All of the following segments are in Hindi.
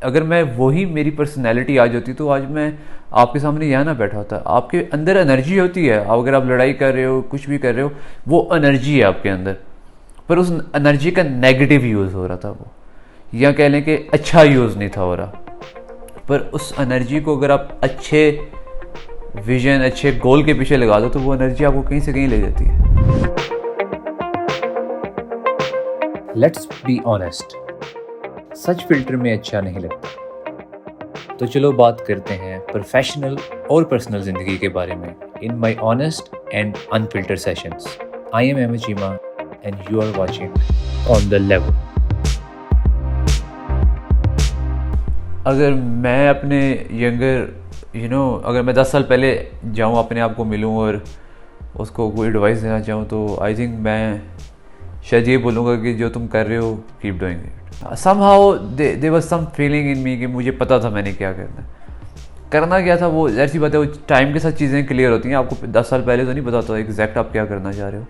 अगर मैं वही मेरी पर्सनैलिटी आज होती तो आज मैं आपके सामने यहाँ ना बैठा होता। आपके अंदर एनर्जी होती है, अगर आप लड़ाई कर रहे हो, कुछ भी कर रहे हो, वो एनर्जी है आपके अंदर, पर उस एनर्जी का नेगेटिव यूज़ हो रहा था वो, या कह लें कि अच्छा यूज़ नहीं था हो रहा। पर उस एनर्जी को अगर आप अच्छे विजन, अच्छे गोल के पीछे लगा दो तो वो एनर्जी आपको कहीं से कहीं ले जाती है। Let's be honest, such filter में अच्छा नहीं लगता। तो चलो बात करते हैं प्रोफेशनल और पर्सनल ज़िंदगी के बारे में in my honest and unfilter sessions. I am M Cheema and you are watching on the level. अगर मैं अपने यंगर अगर मैं 10 साल पहले जाऊँ, अपने आप को मिलूँ और उसको कोई एडवाइस देना चाहूँ तो आई थिंक मैं शायद ये बोलूँगा कि जो तुम कर रहे हो keep doing it. Somehow there was some feeling in me कि मुझे पता था मैंने क्या करना क्या था। वो ऐसी बात है, वो टाइम के साथ चीज़ें क्लियर होती हैं। आपको 10 साल पहले तो नहीं पता था एग्जैक्ट आप क्या करना चाह रहे हो।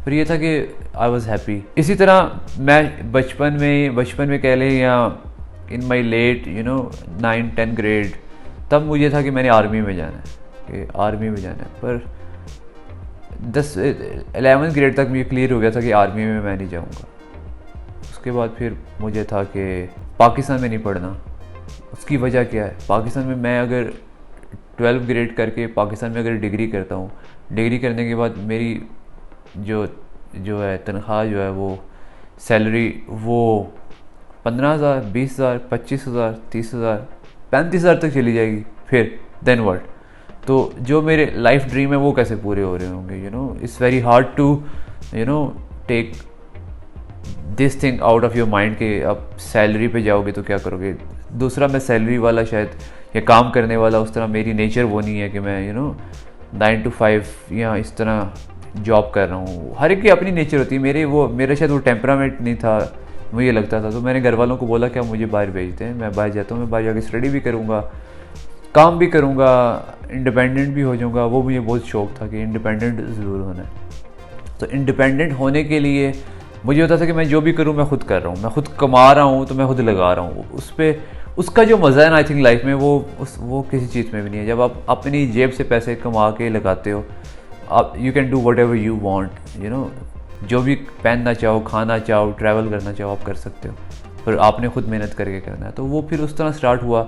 फिर ये था कि आई वॉज हैप्पी। इसी तरह मैं बचपन में कह लें या इन माई लेट 9-10 ग्रेड, तब मुझे था कि मैंने आर्मी में जाना है, पर 11th ग्रेड तक मुझे क्लियर हो गया था कि आर्मी में मैं नहीं जाऊंगा। उसके बाद फिर मुझे था कि पाकिस्तान में नहीं पढ़ना। उसकी वजह क्या है, पाकिस्तान में मैं अगर 12th ग्रेड करके पाकिस्तान में अगर डिग्री करता हूँ, डिग्री करने के बाद मेरी जो है तनख्वाह जो है वो सैलरी वो 15,000, 20,000, 25,000, 30,000, 35,000 तक चली जाएगी। फिर देन व्हाट? तो जो मेरे लाइफ ड्रीम है वो कैसे पूरे हो रहे होंगे? It's very hard to take this thing out of your mind कि आप सैलरी पे जाओगे तो क्या करोगे। दूसरा, मैं सैलरी वाला शायद या काम करने वाला उस तरह मेरी नेचर वो नहीं है कि मैं 9 to 5 या इस तरह जॉब कर रहा हूँ। हर एक की अपनी नेचर होती है। मेरा शायद वो टेम्परामेंट नहीं था, मुझे लगता था। तो मैंने घर वालों को बोला कि आप मुझे बाहर भेजते हैं, मैं बाहर जाता हूँ, मैं बाहर जाकर स्टडी भी करूँगा, काम भी करूँगा, इंडिपेंडेंट भी हो जाऊँगा। वो मुझे बहुत शौक़ था कि इंडिपेंडेंट ज़रूर होना है। तो इंडिपेंडेंट होने के लिए मुझे होता था कि मैं जो भी करूँ मैं खुद कर रहा हूँ, मैं खुद कमा रहा हूँ तो मैं खुद लगा रहा हूँ। उसका जो मज़ा है ना आई थिंक लाइफ में वो किसी चीज़ में भी नहीं है। जब आप अपनी जेब से पैसे कमा के लगाते हो, आप you can do what ever you want, जो भी पहनना चाहो, खाना चाहो, ट्रैवल करना चाहो, आप कर सकते हो। पर आपने खुद मेहनत करके करना है। तो वो फिर उस तरह स्टार्ट हुआ।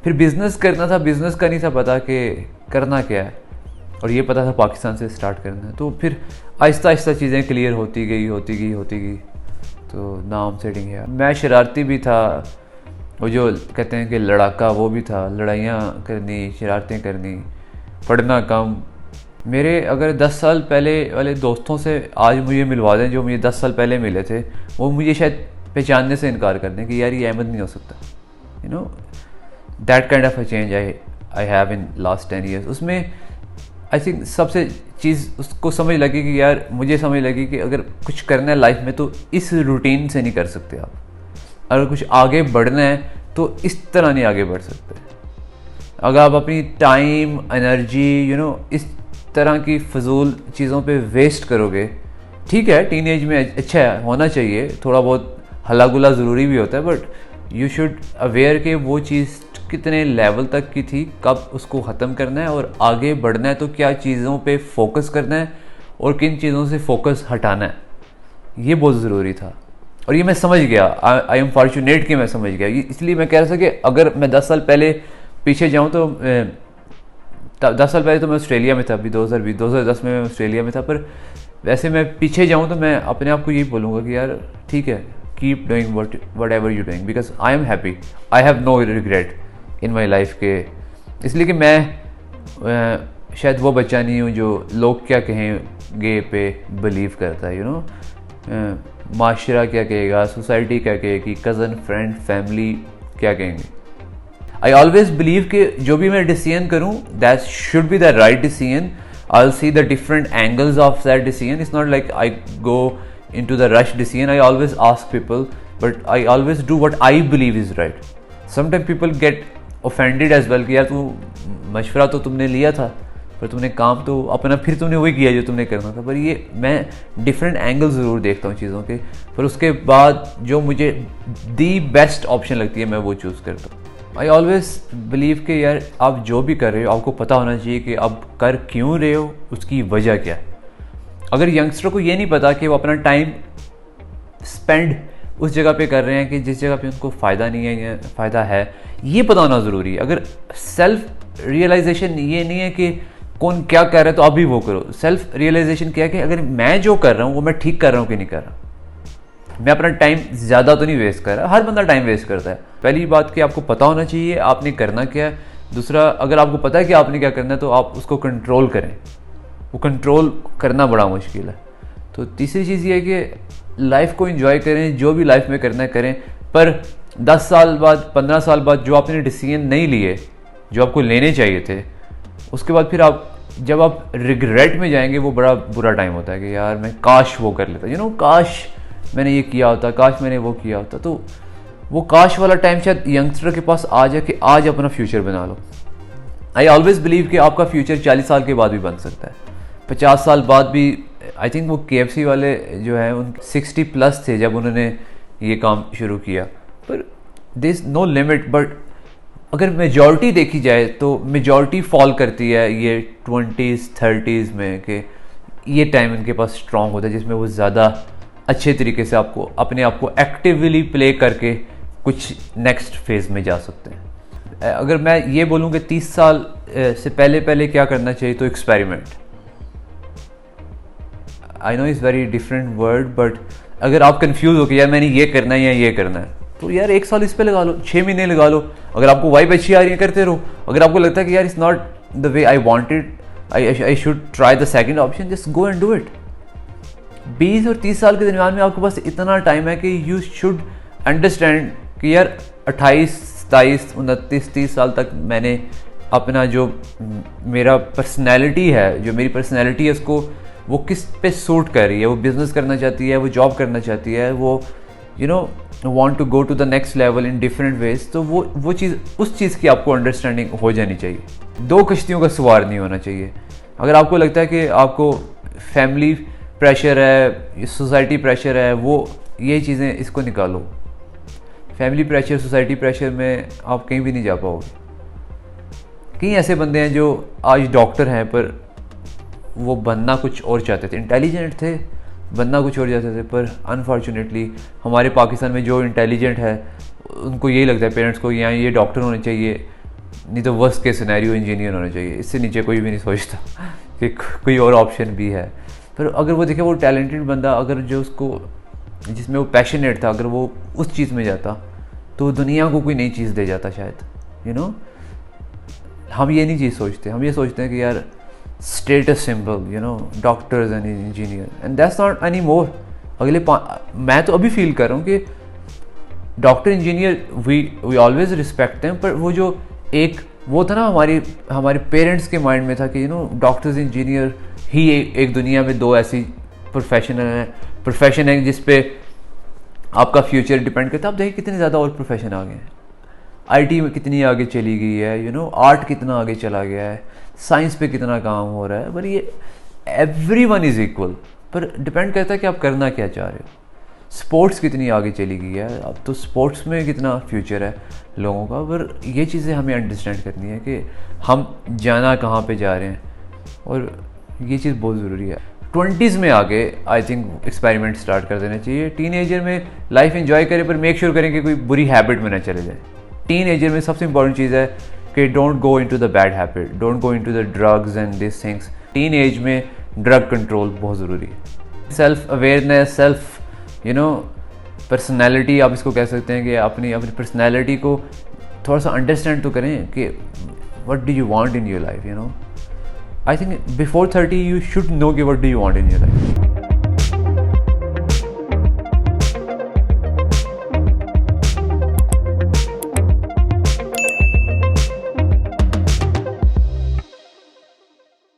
फिर बिज़नेस करना था, बिज़नेस का नहीं था पता कि करना क्या है, और ये पता था पाकिस्तान से स्टार्ट करना है। तो फिर आहिस्ता आहिस्ता चीज़ें क्लियर होती गई। तो now I am sitting here. मैं शरारती भी था, वो जो कहते हैं कि लड़ाका, वो भी था। लड़ाइयाँ करनी, शरारतें करनी, पढ़ना कम। मेरे अगर 10 साल पहले वाले दोस्तों से आज मुझे मिलवा दें जो मुझे 10 साल पहले मिले थे, वो मुझे शायद पहचानने से इनकार कर दें कि यार ये अहमद नहीं हो सकता। That kind of a change I have in last 10 years। उसमें आई थिंक सबसे चीज़ उसको समझ लगी कि यार मुझे समझ लगी कि अगर कुछ करना है लाइफ में तो इस रूटीन से नहीं कर सकते आप। अगर कुछ आगे बढ़ना है तो इस तरह नहीं आगे बढ़ सकते। अगर आप अपनी टाइम, एनर्जी इस तरह की फजूल चीज़ों पे वेस्ट करोगे, ठीक है टीनेज में अच्छा है, होना चाहिए, थोड़ा बहुत हल्ला गुला ज़रूरी भी होता है, बट यू शुड अवेयर कि वो चीज़ कितने लेवल तक की थी, कब उसको ख़त्म करना है और आगे बढ़ना है तो क्या चीज़ों पे फोकस करना है और किन चीज़ों से फोकस हटाना है। ये बहुत ज़रूरी था और ये मैं समझ गया। आई एम फॉर्चुनेट कि मैं समझ गया। इसलिए मैं कह रहा था कि अगर मैं 10 साल पहले पीछे जाऊँ तो 10 साल पहले तो मैं ऑस्ट्रेलिया में था, अभी 2010 में मैं ऑस्ट्रेलिया में था। पर वैसे मैं पीछे जाऊँ तो मैं अपने आप को यही बोलूँगा कि यार ठीक है, keep doing whatever you doing, because I am happy, I have no regret in my life के। इसलिए कि मैं शायद वो बच्चा नहीं हूँ जो लोग क्या कहेंगे पे बिलीव करता है। माशरा क्या कहेगा, सोसाइटी क्या कहेगी, कज़न, फ्रेंड, फैमिली क्या कहेंगे। आई ऑलवेज बिलीव कि जो भी मैं डिसीजन करूँ that should be the right decision. I will see the different angles of that decision. It's not like I go into the rush decision. I always ask people, but I always do what I believe is right. Sometimes people get offended as well कि यार तू मशवरा तो तुमने लिया था, पर तुमने काम तो अपना फिर तुमने वही किया जो तुमने करना था। पर ये मैं डिफरेंट एंगल ज़रूर देखता हूँ चीज़ों के, पर उसके बाद जो मुझे दी बेस्ट ऑप्शन लगती है मैं वो चूज़ करता हूँ। आई ऑलवेज बिलीव कि यार आप जो भी कर रहे हो आपको पता होना चाहिए कि आप कर क्यों रहे हो, उसकी वजह क्या है। अगर यंगस्टर को ये नहीं पता कि वो अपना टाइम स्पेंड उस जगह पे कर रहे हैं कि जिस जगह पे उनको फ़ायदा नहीं है या फ़ायदा है, ये पता होना ज़रूरी है। अगर सेल्फ रियलाइजेशन ये नहीं है कि कौन क्या कर रहा है तो आप भी वो करो, सेल्फ रियलाइजेशन क्या है कि अगर मैं जो कर रहा हूँ वो मैं ठीक कर रहा हूँ कि नहीं कर रहा, मैं अपना टाइम ज़्यादा तो नहीं वेस्ट कर रहा। हर बंदा टाइम वेस्ट करता है। पहली बात कि आपको पता होना चाहिए आपने करना क्या है। दूसरा, अगर आपको पता है कि आपने क्या करना है तो आप उसको कंट्रोल करें, वो कंट्रोल करना बड़ा मुश्किल है। तो तीसरी चीज़ ये है कि लाइफ को एंजॉय करें, जो भी लाइफ में करना है करें, पर 10 साल बाद 15 साल बाद जो आपने डिसीजन नहीं लिए जो आपको लेने चाहिए थे, उसके बाद फिर आप जब आप रिग्रेट में जाएंगे वो बड़ा बुरा टाइम होता है कि यार मैं काश वो कर लेता, काश मैंने ये किया होता, काश मैंने वो किया होता। तो वो काश वाला टाइम शायद यंगस्टर के पास आ जाए कि आज अपना फ्यूचर बना लो। आई ऑलवेज बिलीव कि आपका फ्यूचर 40 साल के बाद भी बन सकता है, 50 साल बाद भी। आई थिंक वो KFC वाले जो है उन 60+ थे जब उन्होंने ये काम शुरू किया, पर there is no limit. But अगर मेजॉरिटी देखी जाए तो मेजॉरिटी फॉल करती है ये 20s 30s में, कि ये टाइम इनके पास स्ट्रॉन्ग होता है जिसमें वो ज़्यादा अच्छे तरीके से आपको अपने आप को एक्टिवली प्ले करके कुछ नेक्स्ट फेज़ में जा सकते हैं। अगर मैं ये बोलूँ कि 30 साल से पहले क्या करना चाहिए, तो experiment. I know is very different word, but अगर आप कंफ्यूज हो कि यार मैंने ये करना है या ये करना है, तो यार 1 साल इस पे लगा लो, 6 महीने लगा लो। अगर आपको वाइब अच्छी आ रही है करते रहो। अगर आपको लगता है कि यार it's not the way I wanted, I should try the second option, just go and do it. 20 और 30 साल के दरमियान में आपके पास इतना टाइम है कि यू शुड अंडरस्टैंड कि यार 28, 27, 29, 30 साल तक मैंने अपना जो मेरा पर्सनैलिटी है, जो मेरी पर्सनैलिटी है, उसको वो किस पे सूट कर रही है। वो बिज़नेस करना चाहती है, वो जॉब करना चाहती है, वो want to go to the next level in different ways. तो वो चीज़, उस चीज़ की आपको अंडरस्टैंडिंग हो जानी चाहिए। 2 कश्तियों का सवार नहीं होना चाहिए। अगर आपको लगता है कि आपको फैमिली प्रेशर है, सोसाइटी प्रेशर है, वो ये चीज़ें इसको निकालो। फैमिली प्रेशर, सोसाइटी प्रेशर में आप कहीं भी नहीं जा पाओगे। कई ऐसे बंदे हैं जो आज डॉक्टर हैं पर वो बनना कुछ और चाहते थे, इंटेलिजेंट थे, बनना कुछ और चाहते थे, पर अनफॉर्चुनेटली हमारे पाकिस्तान में जो इंटेलिजेंट है उनको यही लगता है पेरेंट्स को, यहाँ ये डॉक्टर होने चाहिए, नहीं तो वर्स्ट के सिनेरियो इंजीनियर होना चाहिए। इससे नीचे कोई भी नहीं सोचता कि कोई और ऑप्शन भी है। पर अगर वो देखे वो टैलेंटेड बंदा, अगर जो उसको जिसमें वो पैशनेट था, अगर वो उस चीज़ में जाता तो दुनिया को कोई नई चीज़ दे जाता शायद। हम ये नहीं चीज़ सोचते। हम ये सोचते हैं कि यार status symbol, doctors and engineer, and that's not any more. मैं तो अभी फील कर रहा हूँ कि doctor engineer we always respect हैं, पर वो जो एक वो था ना हमारे पेरेंट्स के माइंड में था कि डॉक्टर्स इंजीनियर ही एक दुनिया में 2 ऐसी प्रोफेशन है जिस पे आपका फ्यूचर डिपेंड करता है। आप देखिए कितने ज़्यादा और प्रोफेशन आ गए हैं। IT में कितनी आगे चली गई है, आर्ट कितना आगे चला गया है, साइंस पे कितना काम हो रहा है। पर ये एवरीवन इज़ इक्वल, पर डिपेंड करता है कि आप करना क्या चाह रहे हो। स्पोर्ट्स कितनी आगे चली गई है, अब तो स्पोर्ट्स में कितना फ्यूचर है लोगों का। पर ये चीज़ें हमें अंडरस्टैंड करनी है कि हम जाना कहाँ पे जा रहे हैं, और ये चीज़ बहुत ज़रूरी है। 20s में आके आई थिंक एक्सपेरिमेंट स्टार्ट कर देना चाहिए। टीनेजर में लाइफ एंजॉय करें, पर मेक श्योर करें कि कोई बुरी हैबिट में ना चले जाए। टीनेजर में सबसे इंपॉर्टेंट चीज़ है कि don't go into the bad habit, don't go into the drugs and this things. Teen age में ड्रग कंट्रोल बहुत ज़रूरी है। सेल्फ अवेयरनेस, सेल्फ पर्सनैलिटी आप इसको कह सकते हैं कि अपनी पर्सनैलिटी को थोड़ा सा अंडरस्टैंड तो करें कि what do you want in your life. I think before 30 you should know what do you want in your life.